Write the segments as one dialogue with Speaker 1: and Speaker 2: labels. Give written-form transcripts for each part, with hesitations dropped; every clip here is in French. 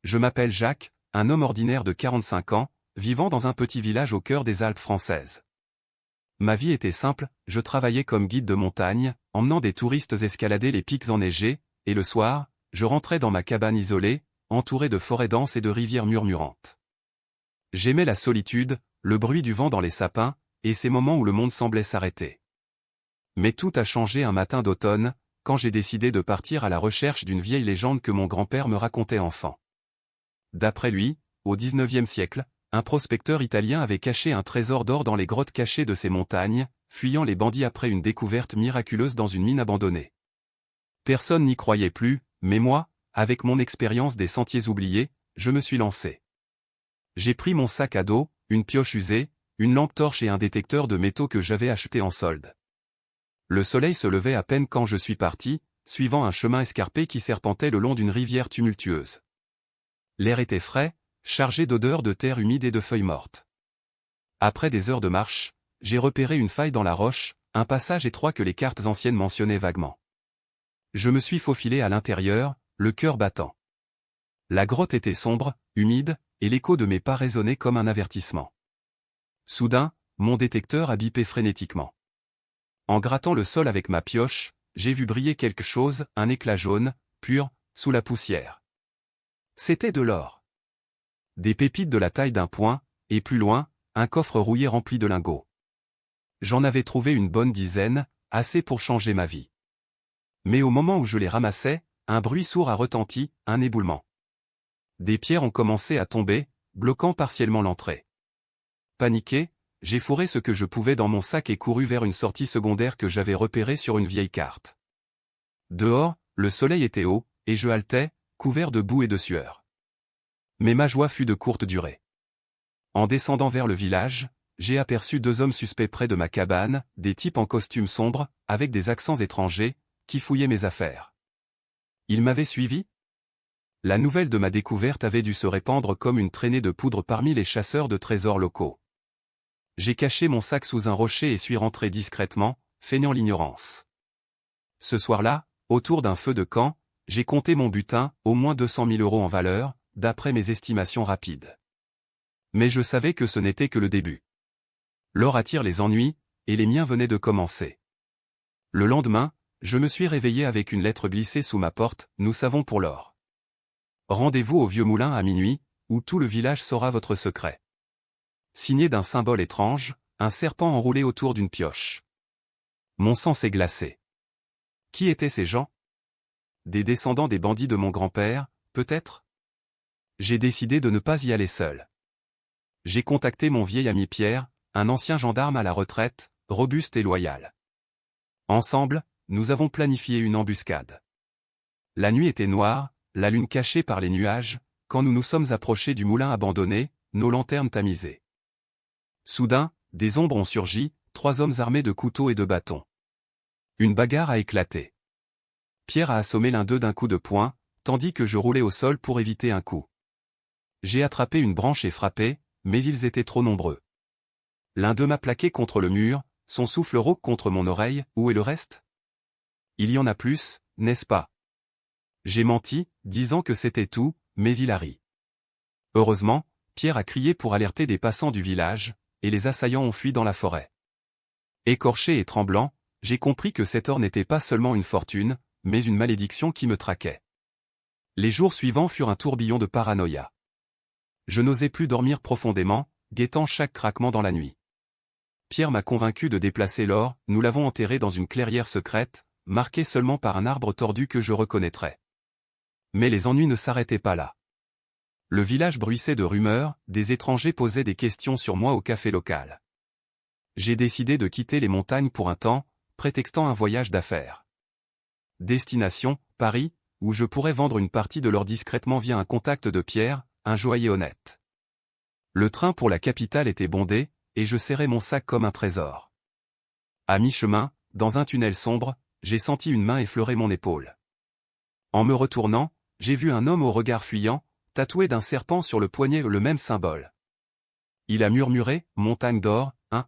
Speaker 1: Je m'appelle Jacques, un homme ordinaire de 45 ans, vivant dans un petit village au cœur des Alpes françaises. Ma vie était simple, je travaillais comme guide de montagne, emmenant des touristes escalader les pics enneigés, et le soir, je rentrais dans ma cabane isolée, entourée de forêts denses et de rivières murmurantes. J'aimais la solitude, le bruit du vent dans les sapins, et ces moments où le monde semblait s'arrêter. Mais tout a changé un matin d'automne, quand j'ai décidé de partir à la recherche d'une vieille légende que mon grand-père me racontait enfant. D'après lui, au XIXe siècle, un prospecteur italien avait caché un trésor d'or dans les grottes cachées de ces montagnes, fuyant les bandits après une découverte miraculeuse dans une mine abandonnée. Personne n'y croyait plus, mais moi, avec mon expérience des sentiers oubliés, je me suis lancé. J'ai pris mon sac à dos, une pioche usée, une lampe torche et un détecteur de métaux que j'avais acheté en solde. Le soleil se levait à peine quand je suis parti, suivant un chemin escarpé qui serpentait le long d'une rivière tumultueuse. L'air était frais, chargé d'odeurs de terre humide et de feuilles mortes. Après des heures de marche, j'ai repéré une faille dans la roche, un passage étroit que les cartes anciennes mentionnaient vaguement. Je me suis faufilé à l'intérieur, le cœur battant. La grotte était sombre, humide, et l'écho de mes pas résonnait comme un avertissement. Soudain, mon détecteur a bipé frénétiquement. En grattant le sol avec ma pioche, j'ai vu briller quelque chose, un éclat jaune, pur, sous la poussière. C'était de l'or. Des pépites de la taille d'un poing, et plus loin, un coffre rouillé rempli de lingots. J'en avais trouvé une bonne dizaine, assez pour changer ma vie. Mais au moment où je les ramassais, un bruit sourd a retenti, un éboulement. Des pierres ont commencé à tomber, bloquant partiellement l'entrée. Paniqué, j'ai fourré ce que je pouvais dans mon sac et couru vers une sortie secondaire que j'avais repérée sur une vieille carte. Dehors, le soleil était haut, et je haletais, couvert de boue et de sueur. Mais ma joie fut de courte durée. En descendant vers le village, j'ai aperçu deux hommes suspects près de ma cabane, des types en costume sombre, avec des accents étrangers, qui fouillaient mes affaires. Ils m'avaient suivi ? La nouvelle de ma découverte avait dû se répandre comme une traînée de poudre parmi les chasseurs de trésors locaux. J'ai caché mon sac sous un rocher et suis rentré discrètement, feignant l'ignorance. Ce soir-là, autour d'un feu de camp, j'ai compté mon butin, au moins 200 000 € en valeur, d'après mes estimations rapides. Mais je savais que ce n'était que le début. L'or attire les ennuis, et les miens venaient de commencer. Le lendemain, je me suis réveillé avec une lettre glissée sous ma porte, nous savons pour l'or. Rendez-vous au vieux moulin à minuit, où tout le village saura votre secret. Signé d'un symbole étrange, un serpent enroulé autour d'une pioche. Mon sang s'est glacé. Qui étaient ces gens? Des descendants des bandits de mon grand-père, peut-être? J'ai décidé de ne pas y aller seul. J'ai contacté mon vieil ami Pierre, un ancien gendarme à la retraite, robuste et loyal. Ensemble, nous avons planifié une embuscade. La nuit était noire, la lune cachée par les nuages, quand nous nous sommes approchés du moulin abandonné, nos lanternes tamisées. Soudain, des ombres ont surgi, 3 hommes armés de couteaux et de bâtons. Une bagarre a éclaté. Pierre a assommé l'un d'eux d'un coup de poing, tandis que je roulais au sol pour éviter un coup. J'ai attrapé une branche et frappé, mais ils étaient trop nombreux. L'un d'eux m'a plaqué contre le mur, son souffle rauque contre mon oreille, où est le reste? Il y en a plus, n'est-ce pas? J'ai menti, disant que c'était tout, mais il a ri. Heureusement, Pierre a crié pour alerter des passants du village, et les assaillants ont fui dans la forêt. Écorché et tremblant, j'ai compris que cet or n'était pas seulement une fortune, mais une malédiction qui me traquait. Les jours suivants furent un tourbillon de paranoïa. Je n'osais plus dormir profondément, guettant chaque craquement dans la nuit. Pierre m'a convaincu de déplacer l'or, nous l'avons enterré dans une clairière secrète, marquée seulement par un arbre tordu que je reconnaîtrais. Mais les ennuis ne s'arrêtaient pas là. Le village bruissait de rumeurs, des étrangers posaient des questions sur moi au café local. J'ai décidé de quitter les montagnes pour un temps, prétextant un voyage d'affaires. Destination, Paris, où je pourrais vendre une partie de l'or discrètement via un contact de Pierre, un joaillier honnête. Le train pour la capitale était bondé, et je serrais mon sac comme un trésor. À mi-chemin, dans un tunnel sombre, j'ai senti une main effleurer mon épaule. En me retournant, j'ai vu un homme au regard fuyant, tatoué d'un serpent sur le poignet le même symbole. Il a murmuré, « Montagne d'or, hein?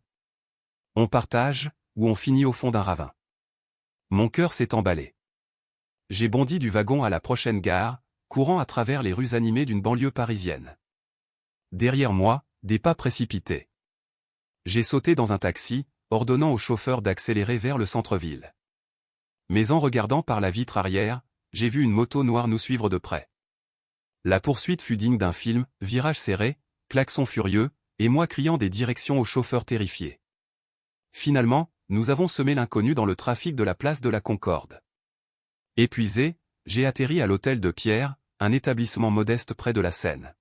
Speaker 1: On partage, ou on finit au fond d'un ravin. » Mon cœur s'est emballé. J'ai bondi du wagon à la prochaine gare, courant à travers les rues animées d'une banlieue parisienne. Derrière moi, des pas précipités. J'ai sauté dans un taxi, ordonnant au chauffeur d'accélérer vers le centre-ville. Mais en regardant par la vitre arrière, j'ai vu une moto noire nous suivre de près. La poursuite fut digne d'un film, virage serré, klaxon furieux, et moi criant des directions au chauffeur terrifié. Finalement, nous avons semé l'inconnu dans le trafic de la place de la Concorde. Épuisé, j'ai atterri à l'hôtel de Pierre, un établissement modeste près de la Seine.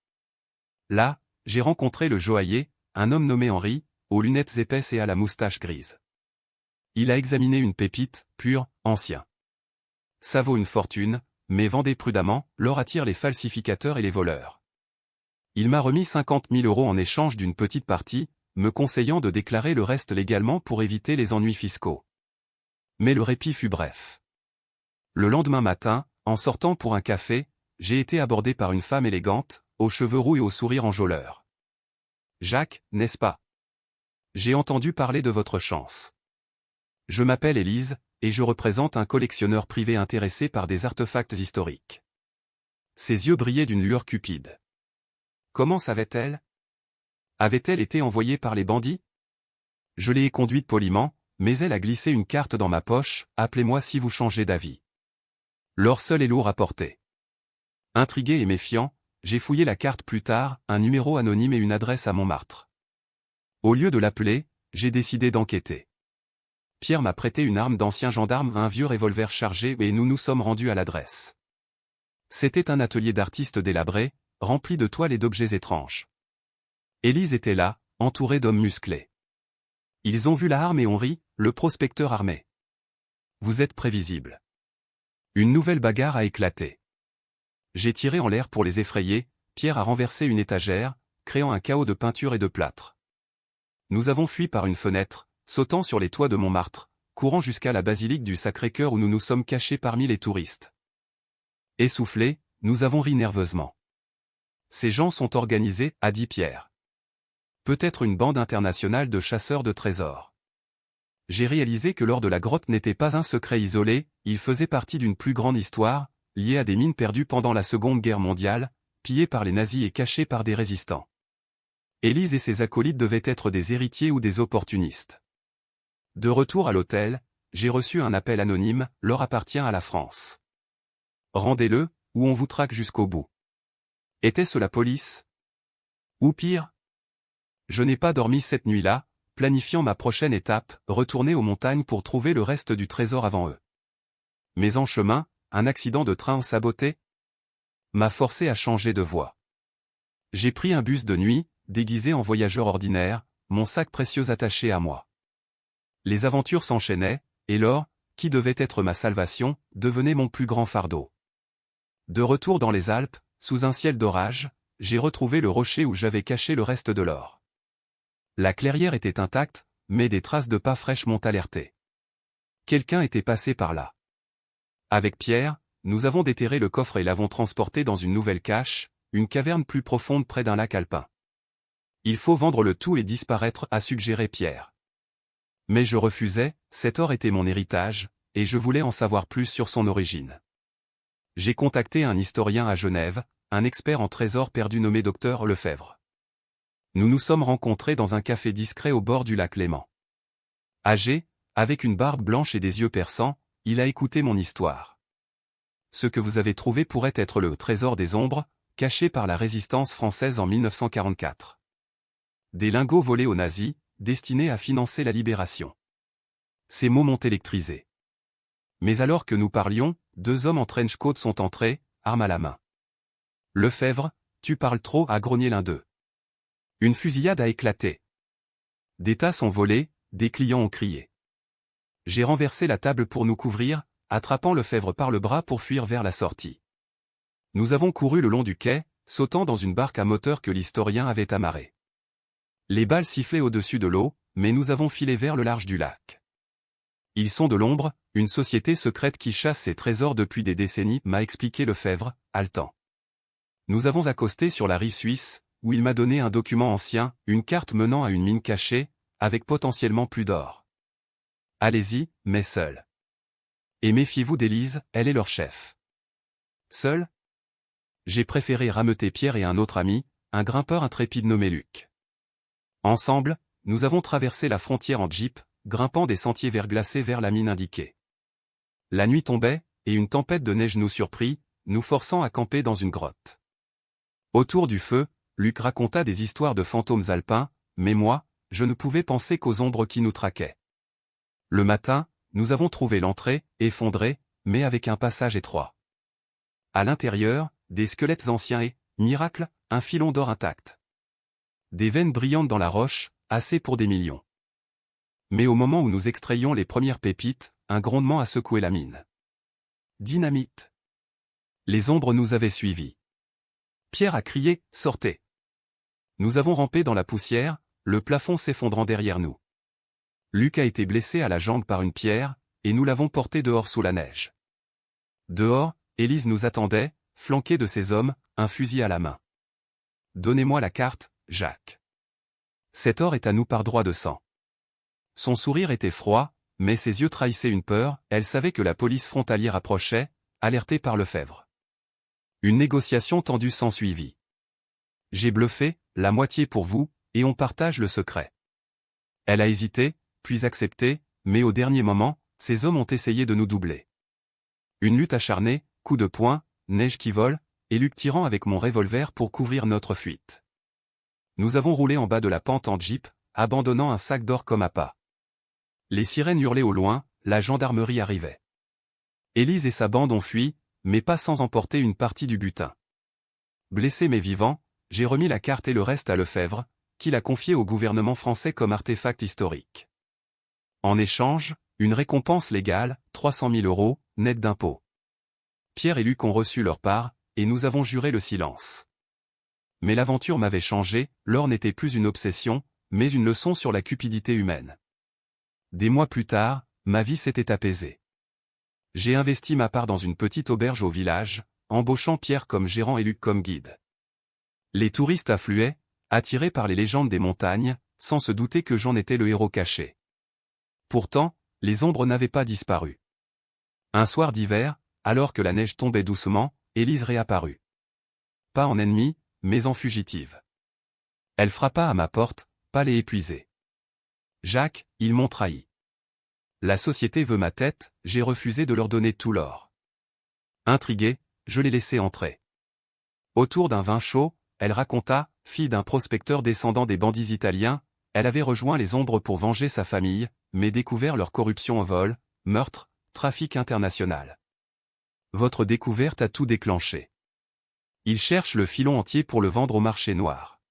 Speaker 1: Là, j'ai rencontré le joaillier, un homme nommé Henri, aux lunettes épaisses et à la moustache grise. Il a examiné une pépite, pure, ancien. Ça vaut une fortune, mais vendez prudemment, l'or attire les falsificateurs et les voleurs. Il m'a remis 50 000 € en échange d'une petite partie, me conseillant de déclarer le reste légalement pour éviter les ennuis fiscaux. Mais le répit fut bref. Le lendemain matin, en sortant pour un café, j'ai été abordé par une femme élégante, aux cheveux roux et au sourire enjôleur. « Jacques, n'est-ce pas? J'ai entendu parler de votre chance. Je m'appelle Élise, et je représente un collectionneur privé intéressé par des artefacts historiques. » Ses yeux brillaient d'une lueur cupide. Comment savait-elle? Avait-elle été envoyée par les bandits? Je l'ai conduite poliment, mais elle a glissé une carte dans ma poche, appelez-moi si vous changez d'avis. L'or seul est lourd à porter. Intrigué et méfiant, j'ai fouillé la carte plus tard, un numéro anonyme et une adresse à Montmartre. Au lieu de l'appeler, j'ai décidé d'enquêter. Pierre m'a prêté une arme d'ancien gendarme, un vieux revolver chargé, et nous nous sommes rendus à l'adresse. C'était un atelier d'artistes délabré, rempli de toiles et d'objets étranges. Élise était là, entourée d'hommes musclés. Ils ont vu la arme et ont ri, le prospecteur armé. Vous êtes prévisible. Une nouvelle bagarre a éclaté. J'ai tiré en l'air pour les effrayer, Pierre a renversé une étagère, créant un chaos de peinture et de plâtre. Nous avons fui par une fenêtre, sautant sur les toits de Montmartre, courant jusqu'à la basilique du Sacré-Cœur où nous nous sommes cachés parmi les touristes. Essoufflés, nous avons ri nerveusement. Ces gens sont organisés, a dit Pierre. Peut-être une bande internationale de chasseurs de trésors. J'ai réalisé que l'or de la grotte n'était pas un secret isolé, il faisait partie d'une plus grande histoire, liée à des mines perdues pendant la Seconde Guerre mondiale, pillées par les nazis et cachées par des résistants. Élise et ses acolytes devaient être des héritiers ou des opportunistes. De retour à l'hôtel, j'ai reçu un appel anonyme, l'or appartient à la France. Rendez-le, ou on vous traque jusqu'au bout. Était-ce la police? Ou pire? Je n'ai pas dormi cette nuit-là, planifiant ma prochaine étape, retourner aux montagnes pour trouver le reste du trésor avant eux. Mais en chemin, un accident de train saboté m'a forcé à changer de voie. J'ai pris un bus de nuit, déguisé en voyageur ordinaire, mon sac précieux attaché à moi. Les aventures s'enchaînaient, et l'or, qui devait être ma salvation, devenait mon plus grand fardeau. De retour dans les Alpes, sous un ciel d'orage, j'ai retrouvé le rocher où j'avais caché le reste de l'or. La clairière était intacte, mais des traces de pas fraîches m'ont alerté. Quelqu'un était passé par là. Avec Pierre, nous avons déterré le coffre et l'avons transporté dans une nouvelle cache, une caverne plus profonde près d'un lac alpin. Il faut vendre le tout et disparaître, a suggéré Pierre. Mais je refusais, cet or était mon héritage, et je voulais en savoir plus sur son origine. J'ai contacté un historien à Genève, un expert en trésors perdus nommé Dr Lefebvre. Nous nous sommes rencontrés dans un café discret au bord du lac Léman. Âgé, avec une barbe blanche et des yeux perçants, il a écouté mon histoire. Ce que vous avez trouvé pourrait être le trésor des ombres, caché par la résistance française en 1944. Des lingots volés aux nazis, destinés à financer la libération. Ces mots m'ont électrisé. Mais alors que nous parlions, deux hommes en trench coat sont entrés, arme à la main. Lefebvre, tu parles trop, a grogné l'un d'eux. Une fusillade a éclaté. Des tasses ont volé, des clients ont crié. J'ai renversé la table pour nous couvrir, attrapant Lefebvre par le bras pour fuir vers la sortie. Nous avons couru le long du quai, sautant dans une barque à moteur que l'historien avait amarrée. Les balles sifflaient au-dessus de l'eau, mais nous avons filé vers le large du lac. Ils sont de l'ombre, une société secrète qui chasse ses trésors depuis des décennies, m'a expliqué Lefebvre, haletant. Nous avons accosté sur la rive suisse, où il m'a donné un document ancien, une carte menant à une mine cachée, avec potentiellement plus d'or. Allez-y, mais seul. Et méfiez-vous d'Élise, elle est leur chef. Seule? J'ai préféré rameuter Pierre et un autre ami, un grimpeur intrépide nommé Luc. Ensemble, nous avons traversé la frontière en jeep, grimpant des sentiers verglacés vers la mine indiquée. La nuit tombait, et une tempête de neige nous surprit, nous forçant à camper dans une grotte. Autour du feu, Luc raconta des histoires de fantômes alpins, mais moi, je ne pouvais penser qu'aux ombres qui nous traquaient. Le matin, nous avons trouvé l'entrée, effondrée, mais avec un passage étroit. À l'intérieur, des squelettes anciens et, miracle, un filon d'or intact. Des veines brillantes dans la roche, assez pour des millions. Mais au moment où nous extrayions les premières pépites, un grondement a secoué la mine. Dynamite. Les ombres nous avaient suivis. Pierre a crié, « Sortez !» Nous avons rampé dans la poussière, le plafond s'effondrant derrière nous. Luc a été blessé à la jambe par une pierre, et nous l'avons porté dehors sous la neige. Dehors, Élise nous attendait, flanquée de ses hommes, un fusil à la main. « Donnez-moi la carte, Jacques. Cet or est à nous par droit de sang. » Son sourire était froid, mais ses yeux trahissaient une peur, elle savait que la police frontalière approchait, alertée par Lefebvre. Une négociation tendue s'ensuivit. J'ai bluffé, la moitié pour vous, et on partage le secret. Elle a hésité, puis accepté, mais au dernier moment, ses hommes ont essayé de nous doubler. Une lutte acharnée, coups de poing, neige qui vole, et Luc tirant avec mon revolver pour couvrir notre fuite. Nous avons roulé en bas de la pente en jeep, abandonnant un sac d'or comme appât. Les sirènes hurlaient au loin, la gendarmerie arrivait. Élise et sa bande ont fui, mais pas sans emporter une partie du butin. Blessé mais vivant, j'ai remis la carte et le reste à Lefebvre, qui l'a confié au gouvernement français comme artefact historique. En échange, une récompense légale, 300 000 €, net d'impôts. Pierre et Luc ont reçu leur part, et nous avons juré le silence. Mais l'aventure m'avait changé, l'or n'était plus une obsession, mais une leçon sur la cupidité humaine. Des mois plus tard, ma vie s'était apaisée. J'ai investi ma part dans une petite auberge au village, embauchant Pierre comme gérant et Luc comme guide. Les touristes affluaient, attirés par les légendes des montagnes, sans se douter que j'en étais le héros caché. Pourtant, les ombres n'avaient pas disparu. Un soir d'hiver, alors que la neige tombait doucement, Élise réapparut. Pas en ennemie, mais en fugitive. Elle frappa à ma porte, pâle et épuisée. « Jacques, ils m'ont trahi. La société veut ma tête, j'ai refusé de leur donner tout l'or. » Intriguée, je l'ai laissée entrer. Autour d'un vin chaud, elle raconta, fille d'un prospecteur descendant des bandits italiens, elle avait rejoint les ombres pour venger sa famille, mais découvert leur corruption au vol, meurtre, trafic international. Votre découverte a tout déclenché. Ils cherchent le filon entier pour le vendre au marché noir.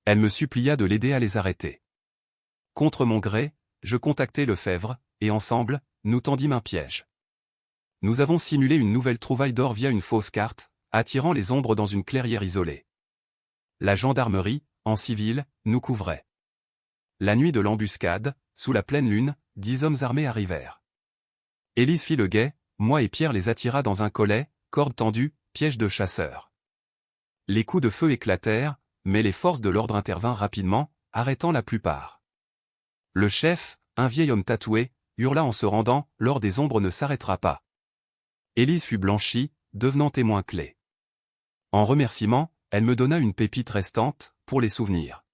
Speaker 1: Elle me supplia de l'aider à les arrêter. Contre mon gré, je contactai Lefebvre, et ensemble, nous tendîmes un piège. Nous avons simulé une nouvelle trouvaille d'or via une fausse carte, attirant les ombres dans une clairière isolée. La gendarmerie, en civil, nous couvrait. La nuit de l'embuscade, sous la pleine lune, 10 hommes armés arrivèrent. Élise fit le guet, moi et Pierre les attira dans un collet, corde tendue, piège de chasseurs. Les coups de feu éclatèrent, mais les forces de l'ordre intervinrent rapidement, arrêtant la plupart. Le chef, un vieil homme tatoué, hurla en se rendant, l'or des ombres ne s'arrêtera pas. Élise fut blanchie, devenant témoin clé. En remerciement, elle me donna une pépite restante, pour les souvenirs.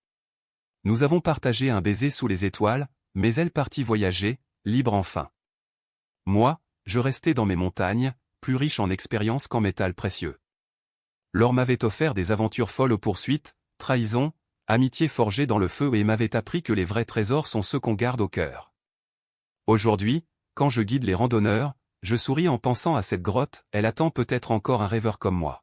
Speaker 1: Nous avons partagé un baiser sous les étoiles, mais elle partit voyager, libre enfin. Moi, je restais dans mes montagnes, plus riche en expérience qu'en métal précieux. L'or m'avait offert des aventures folles aux poursuites, trahisons, amitié forgée dans le feu et m'avait appris que les vrais trésors sont ceux qu'on garde au cœur. Aujourd'hui, quand je guide les randonneurs, je souris en pensant à cette grotte, elle attend peut-être encore un rêveur comme moi.